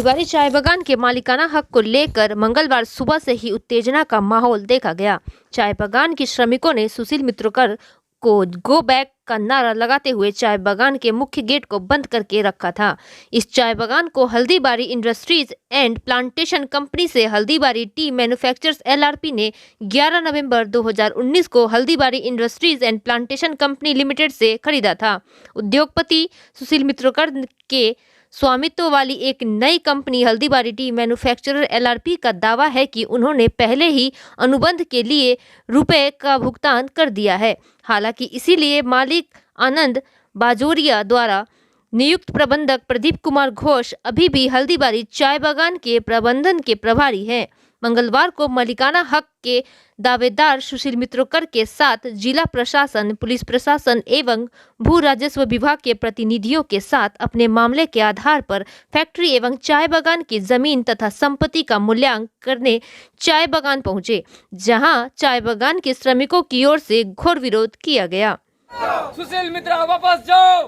हल्दीबारी चाय बागान के मालिकाना हक को लेकर मंगलवार सुबह से ही उत्तेजना का माहौल देखा गया। चाय बागान के श्रमिकों ने सुशील मित्रोकर को गो बैक का नारा लगाते हुए चाय बागान के मुख्य गेट को बंद करके रखा था। इस चाय बागान को Haldibari industries and plantation company से हल्दीबारी टी मैन्युफैक्चरर्स एलआरपी ने 11 नवंबर 2019 को Haldibari industries and plantation company limited से खरीदा था। उद्योगपति सुशील मित्रोकर के स्वामित्व वाली एक नई company Haldibari T manufacturer LRP का दावा है कि उन्होंने पहले ही अनुबंध के लिए रुपए का भुगतान कर दिया है। हालांकि इसीलिए मालिक आनंद बाजोरिया द्वारा नियुक्त प्रबंधक प्रदीप कुमार घोष अभी भी हल्दीबारी चाय बागान के प्रबंधन के प्रभारी हैं। मंगलवार को मालिकाना हक के दावेदार सुशील मित्रोकर के साथ जिला प्रशासन, पुलिस प्रशासन एवं भू राजस्व विभाग के प्रतिनिधियों के साथ अपने मामले के आधार पर फैक्ट्री एवं चाय बागान की जमीन तथा संपत्ति का मूल्यांकन करने चाय बागान पहुंचे, जहां चाय बागान के श्रमिकों की ओर से घोर विरोध किया गया। सुशील मित्रा वापस जाओ,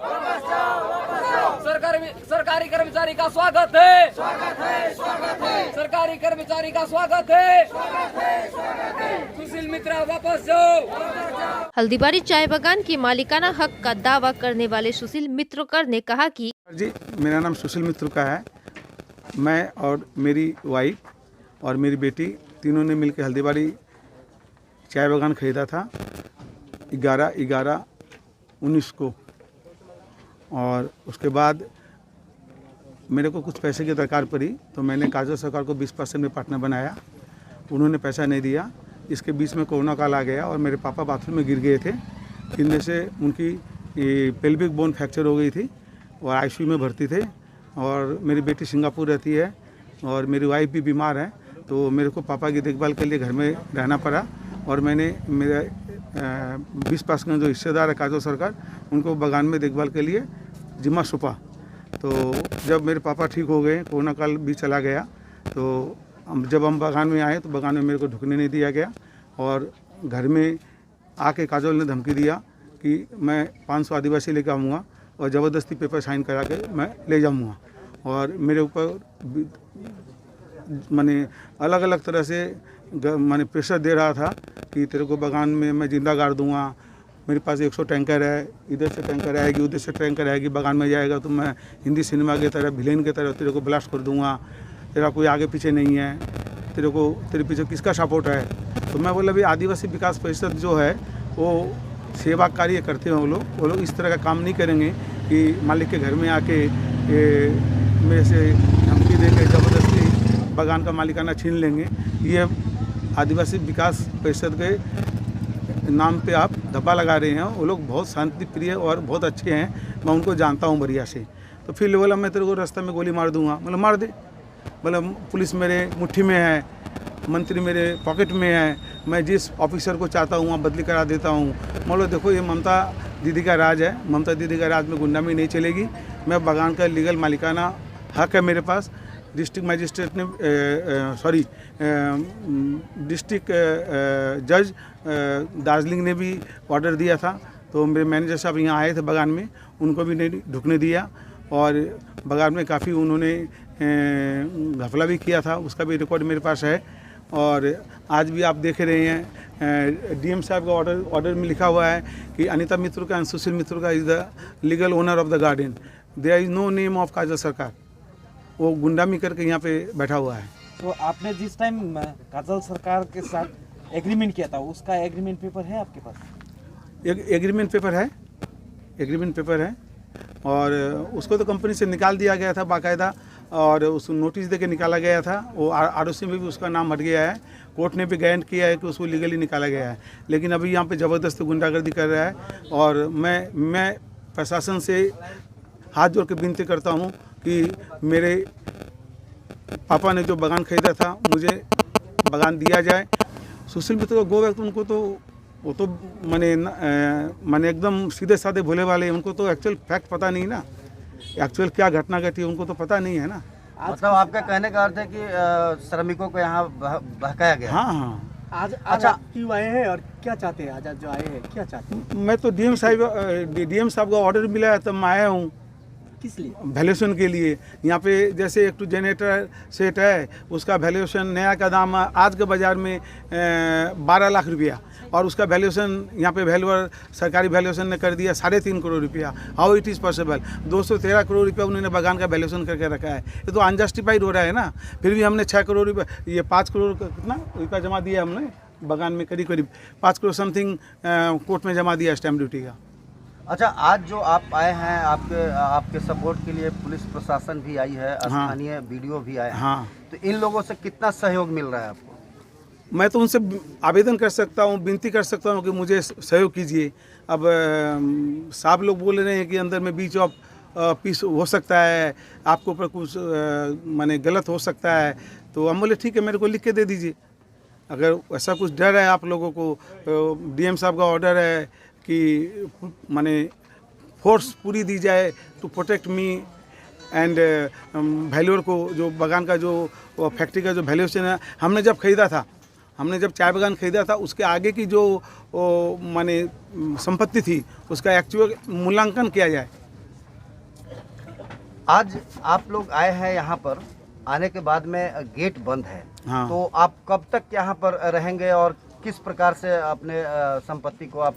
सरकारी कर्मचारी का स्वागत है, सरकारी कर्मचारी का स्वागत है, सुशील मित्रा वापस जाओ। हल्दीबारी चाय बागान की मालिकाना हक का दावा करने वाले सुशील मित्रोकर ने कहा कि जी, मेरा नाम सुशील मित्रोकर है। मैं और मेरी वाइफ और मेरी बेटी तीनों ने मिलकर हल्दीबारी चाय बागान खरीदा था 11/11/19 को। और उसके बाद मेरे को कुछ पैसे की दरकार पड़ी तो मैंने काजल सरकार को 20% में पार्टनर बनाया। उन्होंने पैसा नहीं दिया। इसके बीच में कोरोना काल आ गया और मेरे पापा बाथरूम में गिर गए थे। गिरने से उनकी पेल्विक बोन फ्रैक्चर हो गई थी और आईसीयू में भर्ती थे। और मेरी बेटी सिंगापुर रहती है और मेरी वाइफ भी बीमार है, तो मेरे को पापा की देखभाल के लिए घर में रहना पड़ा। और मैंने मेरा 20% जो हिस्सेदार है काजल सरकार, उनको बागान में देखभाल के लिए जिम्मा सौंपा। तो जब मेरे पापा ठीक हो गए, कोरोना काल भी चला गया, तो जब हम बागान में आए तो बागान में मेरे को ढुकने नहीं दिया गया। और घर में आके काजल ने धमकी दिया कि मैं 500 आदिवासी लेकर आऊँगा और ज़बरदस्ती पेपर साइन करा के मैं ले जाऊँगा। और मेरे ऊपर माने अलग अलग तरह से माने प्रेशर दे रहा था कि तेरे को बागान में मैं जिंदा गाड़ दूंगा। मेरे पास 100 टैंकर है, इधर से टैंकर आएगी, उधर से टैंकर आएगी, बागान में जाएगा तो मैं हिंदी सिनेमा की तरह विलेन की तरह तेरे को ब्लास्ट कर दूंगा। तेरा कोई आगे पीछे नहीं है, तेरे पीछे किसका सपोर्ट है? तो मैं बोला भाई आदिवासी विकास परिषद जो है वो सेवा कार्य करते हैं। वो लोग इस तरह का काम नहीं करेंगे कि मालिक के घर में आके मेरे से धमकी दे के ज़बरदस्ती बागान का मालिकाना छीन लेंगे। ये आदिवासी विकास परिषद के नाम पे आप धब्बा लगा रहे हैं। वो लोग बहुत शांति प्रिय और बहुत अच्छे हैं, मैं उनको जानता हूँ बढ़िया से। तो फिर बोला मैं तेरे को रास्ते में गोली मार दूंगा। मतलब मार दे, बोला पुलिस मेरे मुट्ठी में है, मंत्री मेरे पॉकेट में है, मैं जिस ऑफिसर को चाहता हूँ वहाँ बदली करा देता हूँ। मतलब देखो ये ममता दीदी का राज है, ममता दीदी का राज में गुंडामी नहीं चलेगी। मैं बागान का लीगल मालिकाना हक है मेरे पास। डिस्ट्रिक्ट मजिस्ट्रेट ने डिस्ट्रिक्ट जज दार्जिलिंग ने भी ऑर्डर दिया था, तो मेरे मैनेजर साहब यहाँ आए थे बागान में, उनको भी नहीं ढुकने दिया। और बागान में काफ़ी उन्होंने घपला भी किया था, उसका भी रिकॉर्ड मेरे पास है। और आज भी आप देख रहे हैं डीएम साहब का ऑर्डर में लिखा हुआ है कि Anita Mitrokar and Sushil Mitrokar is the legal owner of the garden. There is no name of Kajal Sarkar. वो गुंडामी करके यहाँ पे बैठा हुआ है। तो आपने जिस टाइम काजल सरकार के साथ एग्रीमेंट किया था, उसका एग्रीमेंट पेपर है आपके पास? एग्रीमेंट पेपर है और उसको तो कंपनी से निकाल दिया गया था बाकायदा, और उस नोटिस दे के निकाला गया था। वो आरओसी में भी उसका नाम हट गया है, कोर्ट ने भी गारंट किया है कि उसको लीगली निकाला गया है। लेकिन अभी यहाँ पे ज़बरदस्ती गुंडागर्दी कर रहा है। और मैं प्रशासन से हाथ जोड़ के विनती करता हूँ कि मेरे पापा ने जो बागान खरीदा था मुझे बागान दिया जाए। सुशील मित्र को गो बैक, तो उनको तो वो तो माने एकदम सीधे साधे भोले वाले, उनको तो एक्चुअल फैक्ट पता नहीं ना, एक्चुअल क्या घटना घटी उनको तो पता नहीं है ना। मतलब आपका कहने का अर्थ है कि श्रमिकों को यहाँ बहकाया गया? हाँ। आज अच्छा क्यों आए हैं और क्या चाहते हैं? आज जो आए हैं क्या चाहते हैं? मैं तो डीएम साहब का ऑर्डर मिला है तब मैं आया हूँ। किस लिए? वैल्यूएशन के लिए। यहाँ पे जैसे एक तो जनरेटर सेट है, उसका वैल्यूएशन नया का दाम आज के बाज़ार में 12 लाख रुपया, और उसका वैल्यूएशन यहाँ पे वैल्यूअर सरकारी वैल्यूएशन ने कर दिया 3.5 करोड़ रुपया। How it is possible? 213 crore रुपया उन्होंने बागान का वैल्यूएशन करके रखा है। ये तो अनजस्टिफाइड हो रहा है ना। फिर भी हमने 6 करोड़ रुपया, ये 5 करोड़ कितना रुपया जमा दिया हमने बागान में, करीब 5 करोड़ समथिंग कोर्ट में जमा दिया स्टैम्प ड्यूटी का। अच्छा, आज जो आप आए हैं, आपके सपोर्ट के लिए पुलिस प्रशासन भी आई है, स्थानीय बीडीओ भी आए हैं। हाँ, तो इन लोगों से कितना सहयोग मिल रहा है आपको? मैं तो उनसे आवेदन कर सकता हूँ, विनती कर सकता हूँ कि मुझे सहयोग कीजिए। अब साहब लोग बोल रहे हैं कि अंदर में बीच ऑफ पीस हो सकता है, आपके ऊपर कुछ माने गलत हो सकता है। तो हम बोले ठीक है, मेरे को लिख के दे दीजिए। अगर ऐसा कुछ डर है आप लोगों को, डीएम साहब का ऑर्डर है कि माने फोर्स पूरी दी जाए to protect me and valuer को, जो बागान का जो फैक्ट्री का जो वैल्यूएशन है, हमने जब चाय बागान खरीदा था उसके आगे की जो माने संपत्ति थी उसका एक्चुअल मूल्यांकन किया जाए। आज आप लोग आए हैं यहाँ पर, आने के बाद में गेट बंद है। हाँ। तो आप कब तक यहाँ पर रहेंगे और किस प्रकार से अपने संपत्ति को आप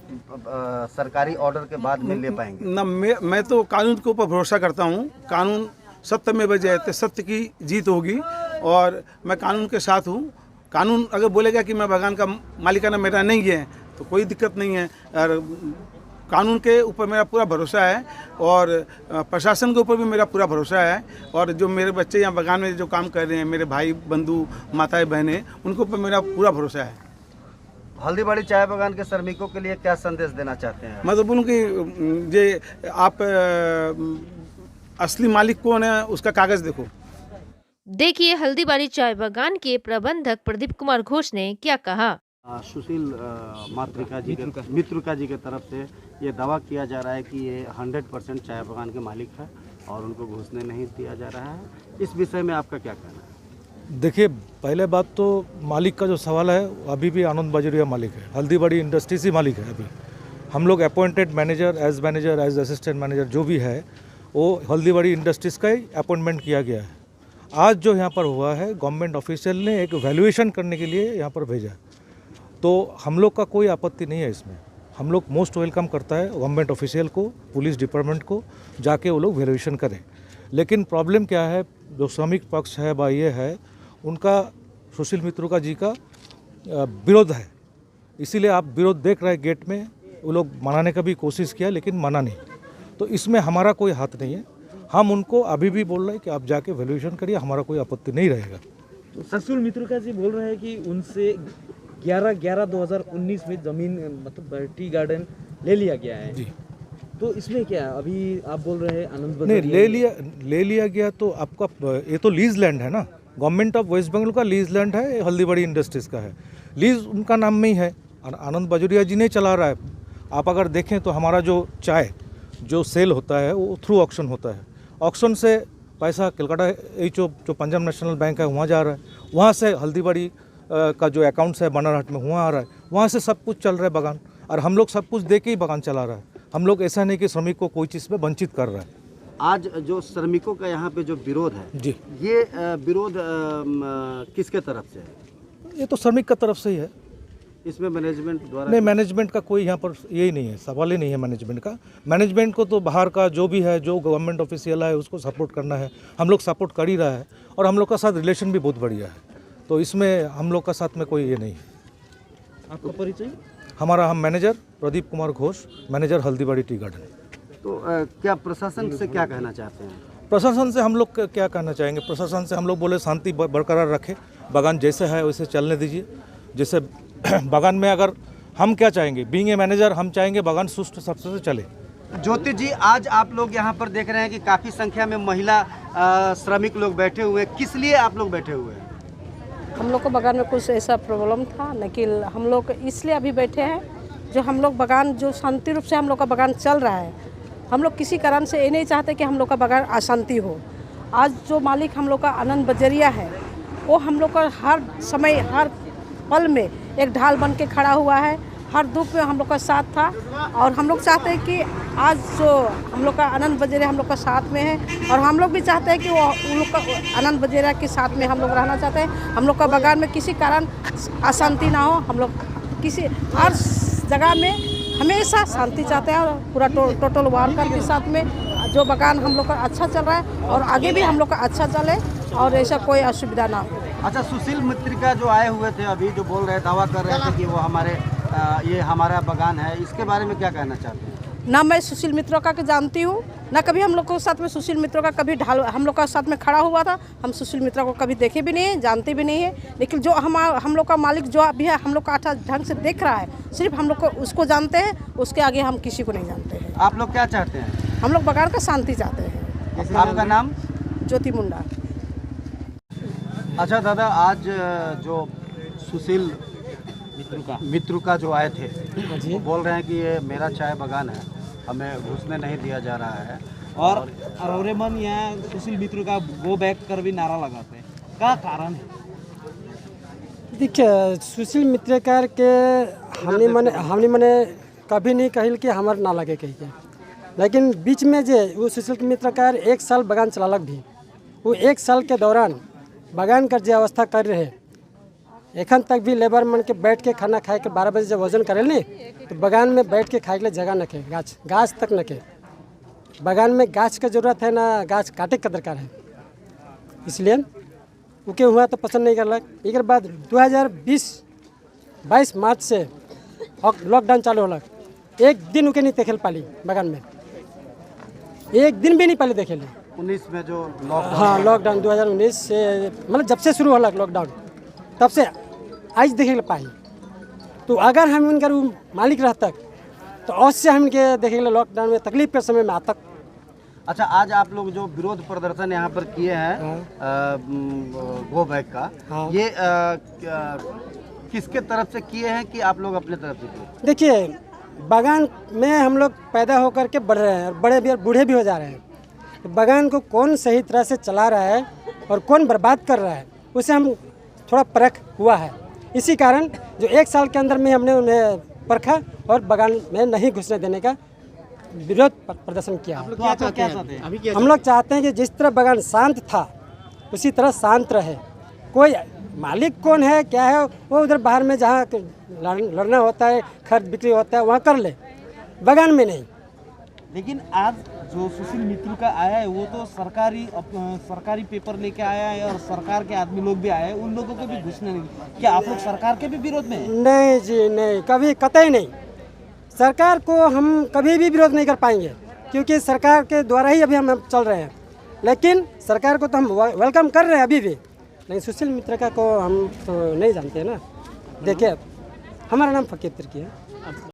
सरकारी ऑर्डर के बाद में ले पाएंगे? ना, मैं तो कानून के ऊपर भरोसा करता हूँ। कानून सत्य में जयते, सत्य की जीत होगी और मैं कानून के साथ हूँ। कानून अगर बोलेगा कि मैं बागान का मालिकाना मेरा नहीं है तो कोई दिक्कत नहीं है, और कानून के ऊपर मेरा पूरा भरोसा है और प्रशासन के ऊपर भी मेरा पूरा भरोसा है। और जो मेरे बच्चे यहाँ बागान में जो काम कर रहे हैं, मेरे भाई बंधु माताएं बहनें, उनके ऊपर मेरा पूरा भरोसा है। हल्दीबाड़ी चाय बागान के श्रमिकों के लिए क्या संदेश देना चाहते हैं? मैं तो बोलूँ कि ये आप असली मालिक कौन है उसका कागज़ देखो। देखिए हल्दीबाड़ी चाय बागान के प्रबंधक प्रदीप कुमार घोष ने क्या कहा। सुशील मित्रुका जी के तरफ से ये दावा किया जा रहा है कि ये 100% चाय बागान के मालिक है और उनको घुसने नहीं दिया जा रहा है। इस विषय में आपका क्या कहना है? देखिए, पहले बात तो मालिक का जो सवाल है, अभी भी आनंद बाजोरिया मालिक है, हल्दीबाड़ी इंडस्ट्रीज ही मालिक है। अभी हम लोग appointed manager, as assistant manager जो भी है वो हल्दीबाड़ी इंडस्ट्रीज़ का ही अपॉइंटमेंट किया गया है। आज जो यहाँ पर हुआ है, गवर्नमेंट ऑफिशियल ने एक वैल्यूएशन करने के लिए यहाँ पर भेजा, तो हम लोग का कोई आपत्ति नहीं है इसमें। हम लोग मोस्ट वेलकम करता है गवर्नमेंट ऑफिशियल को, पुलिस डिपार्टमेंट को, जाके वो लोग वैल्यूएशन करें। लेकिन प्रॉब्लम क्या है, जो श्रमिक पक्ष है बा ये है, उनका सुशील मित्रुका जी का विरोध है। इसीलिए आप विरोध देख रहे हैं गेट में। वो लोग मनाने का भी कोशिश किया लेकिन मना नहीं। तो इसमें हमारा कोई हाथ नहीं है। हम उनको अभी भी बोल रहे हैं कि आप जाके वैल्यूएशन करिए, हमारा कोई आपत्ति नहीं रहेगा। तो सुशील मित्रुका जी बोल रहे हैं कि उनसे 11/11/2019 में ज़मीन मतलब टी गार्डन ले लिया गया है जी। तो इसमें क्या अभी आप बोल रहे हैं आनंद नहीं, ले लिया गया तो आपका ये तो लीज लैंड है ना, गवर्नमेंट ऑफ वेस्ट बंगाल का लीज लैंड है, ये हल्दीबाड़ी इंडस्ट्रीज़ का है। लीज उनका नाम में ही है, आनंद बाजोरिया जी नहीं चला रहा है। आप अगर देखें तो हमारा जो चाय जो सेल होता है वो थ्रू ऑक्शन होता है। ऑक्शन से पैसा कलकत्ता जो पंजाब नेशनल बैंक है वहाँ जा रहा है, वहाँ से हल्दीबाड़ी का जो अकाउंट्स है बनारहाट में वहाँ आ रहा है, वहाँ से सब कुछ चल रहा है बागान। और हम लोग सब कुछ दे के ही बागान चला रहा है। हम लोग ऐसा नहीं कि श्रमिक को कोई चीज़ में वंचित कर रहा है। आज जो श्रमिकों का यहाँ पे जो विरोध है जी, ये विरोध किसके तरफ से है? ये तो श्रमिक का तरफ से ही है। इसमें मैनेजमेंट द्वारा नहीं, मैनेजमेंट का कोई यहाँ पर यही नहीं है, सवाल ही नहीं है मैनेजमेंट का। मैनेजमेंट को तो बाहर का जो भी है, जो गवर्नमेंट ऑफिशियल है उसको सपोर्ट करना है। हम लोग सपोर्ट कर ही रहा है और हम लोग का साथ रिलेशन भी बहुत बढ़िया है। तो इसमें हम लोग का साथ में कोई ये नहीं है। आपका परिचय? हम manager Pradeep Kumar Ghosh, manager Haldibari tea garden. तो क्या प्रशासन से क्या कहना चाहते हैं? प्रशासन से हम लोग क्या कहना चाहेंगे? प्रशासन से हम लोग बोले शांति बरकरार रखें, बागान जैसे है वैसे चलने दीजिए। जैसे बागान में अगर हम क्या चाहेंगे, बीइंग ए मैनेजर हम चाहेंगे बागान सुष्ठु सबसे चले। ज्योति जी, आज आप लोग यहाँ पर देख रहे हैं कि काफ़ी संख्या में महिला श्रमिक लोग बैठे हुए हैं। किस लिए आप लोग बैठे हुए हैं? हम लोग को बागान में कुछ ऐसा प्रॉब्लम था, लेकिन हम लोग इसलिए अभी बैठे हैं, जो हम लोग बागान जो शांति रूप से हम लोग का बागान चल रहा है। हम लोग किसी कारण से ये नहीं चाहते कि हम लोग का बागान अशांति हो। आज जो मालिक हम लोग का आनंद बाजोरिया है, वो हम लोग का हर समय हर पल में एक ढाल बन के खड़ा हुआ है। हर दुख में हम लोग का साथ था। और हम लोग चाहते हैं कि आज जो हम लोग का आनंद बजेरा हम लोग का साथ में है, और हम लोग भी चाहते हैं कि वो उन लोग का आनंद बजेरा के साथ में हम लोग रहना चाहते हैं। हम लोग का बगान में किसी कारण अशांति ना हो, हम लोग किसी हर जगह में हमेशा शांति चाहते हैं, और पूरा टोटल वर्कर के साथ में जो बगान हम लोग का अच्छा चल रहा है और आगे भी हम लोग का अच्छा चले और ऐसा कोई असुविधा ना हो। अच्छा, सुशील मित्रिका जो आए हुए थे अभी, जो बोल रहे दावा कर रहे थे कि वो हमारे ये हमारा बगान है, इसके बारे में क्या कहना चाहते हैं? ना मैं सुशील मित्रों का जानती हूँ, ना कभी हम लोग के साथ में सुशील मित्रों का कभी हम लोग का साथ में खड़ा हुआ था। हम सुशील मित्रों को कभी देखे भी नहीं है, जानते भी नहीं है। लेकिन जो हम लोग का मालिक जो अभी है, हम लोग का अच्छा ढंग से देख रहा है, सिर्फ हम लोग को उसको जानते हैं, उसके आगे हम किसी को नहीं जानते हैं। आप लोग क्या चाहते हैं? हम लोग बगान का शांति चाहते हैं। आपका नाम? ज्योति मुंडा। अच्छा दादा, आज जो सुशील मित्रुका जो आए थे, वो बोल रहे हैं कि ये मेरा चाय बगान है, हमें घुसने नहीं दिया जा रहा है, और अरोरेमन यहाँ सुशील मित्र का गो बैक कर भी नारा लगाते हैं, क्या कारण है? देखिए, सुशील मित्रकार के हमने मने कभी नहीं कहिल कि हमार ना लगे कही के, लेकिन बीच में जे वो सुशील मित्रकार 1 साल बगान चलालक भी, वो 1 साल के दौरान बगान कर जो अवस्था कर रहे, एखन तक भी लेबर मन के बैठ के खाना खाए के 12 बजे जब वजन करे नहीं, तो बगान में बैठ के खाए के लिए जगह न के, गाछ तक न के। बगान में गाछ का जरूरत है, ना गाछ काटे का दरकार है, इसलिए उके हुआ तो पसंद नहीं करलक। एक बाद 2022 मार्च से लॉकडाउन चालू होलक, एक दिन उके नहीं देखे पाली बगान में, एक दिन भी नहीं पाली देखे ली। 19 में जो लॉकडाउन, हाँ लॉकडाउन 2019 से, मतलब जब से शुरू होलक लॉकडाउन, तब से आज देखे ले पाई। तो अगर हम उनका मालिक रहता तो अवश्य हम इनके देखे लॉकडाउन में तकलीफ के समय में आता। अच्छा, आज आप लोग जो विरोध प्रदर्शन यहाँ पर किए हैं गो बैक का, ये किसके तरफ से किए हैं कि आप लोग अपने तरफ से किए? देखिए, बागान में हम लोग पैदा होकर के बढ़ रहे हैं और बड़े भी और बूढ़े भी हो जा रहे हैं। तो बागान को कौन सही तरह से चला रहा है और कौन बर्बाद कर रहा है, उसे हम थोड़ा परख हुआ है। इसी कारण जो 1 साल के अंदर में हमने उन्हें परखा और बागान में नहीं घुसने देने का विरोध प्रदर्शन किया। तो आप लोग क्या चाहते हैं? हम लोग चाहते हैं कि जिस तरह बागान शांत था उसी तरह शांत रहे। कोई मालिक कौन है क्या है वो उधर बाहर में जहाँ लड़ना होता है, खरीद बिक्री होता है, वहाँ कर ले, बागान में नहीं। लेकिन आज जो सुशील मित्र का आया है वो तो सरकारी पेपर लेके आया है और सरकार के आदमी लोग भी आए हैं, उन लोगों को भी घुसने नहीं। क्या आप लोग सरकार के भी विरोध में हैं? नहीं जी नहीं, कभी कतई नहीं। सरकार को हम कभी भी विरोध नहीं कर पाएंगे, क्योंकि सरकार के द्वारा ही अभी हम चल रहे हैं। लेकिन सरकार को तो हम वेलकम कर रहे हैं अभी भी, लेकिन सुशील मित्र को हम तो नहीं जानते हैं ना। देखिए, हमारा नाम फकीर तिर्की है।